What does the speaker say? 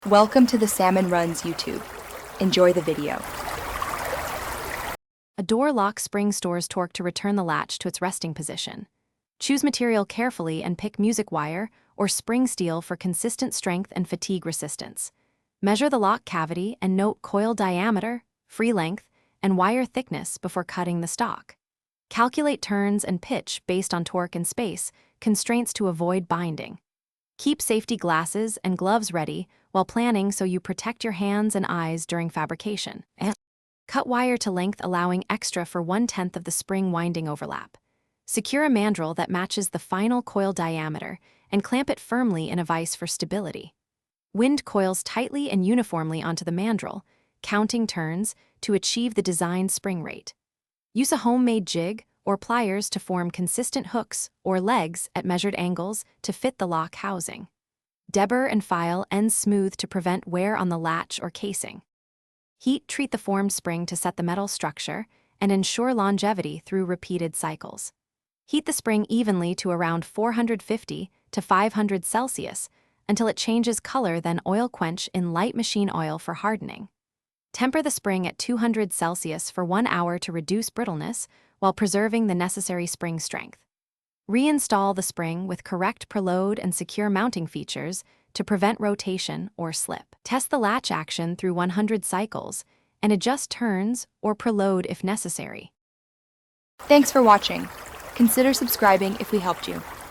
Welcome to the Salmon Runs YouTube. Enjoy the video. A door lock spring stores torque to return the latch to its resting position. Choose material carefully and pick music wire or spring steel for consistent strength and fatigue resistance. Measure the lock cavity and note coil diameter, free length, and wire thickness before cutting the stock. Calculate turns and pitch based on torque and space, constraints to avoid binding. Keep safety glasses and gloves ready while planning so you protect your hands and eyes during fabrication. Cut wire to length, allowing extra for 1/10 of the spring winding overlap. Secure a mandrel that matches the final coil diameter and clamp it firmly in a vise for stability. Wind coils tightly and uniformly onto the mandrel, counting turns to achieve the designed spring rate. Use a homemade jig or pliers to form consistent hooks or legs at measured angles to fit the lock housing. Deburr and file ends smooth to prevent wear on the latch or casing. Heat treat the formed spring to set the metal structure and ensure longevity through repeated cycles. Heat the spring evenly to around 450 to 500 Celsius until it changes color, then oil quench in light machine oil for hardening. Temper the spring at 200 Celsius for 1 hour to reduce brittleness while preserving the necessary spring strength. Reinstall the spring with correct preload and secure mounting features to prevent rotation or slip. Test the latch action through 100 cycles and adjust turns or preload if necessary. Thanks for watching. Consider subscribing if we helped you.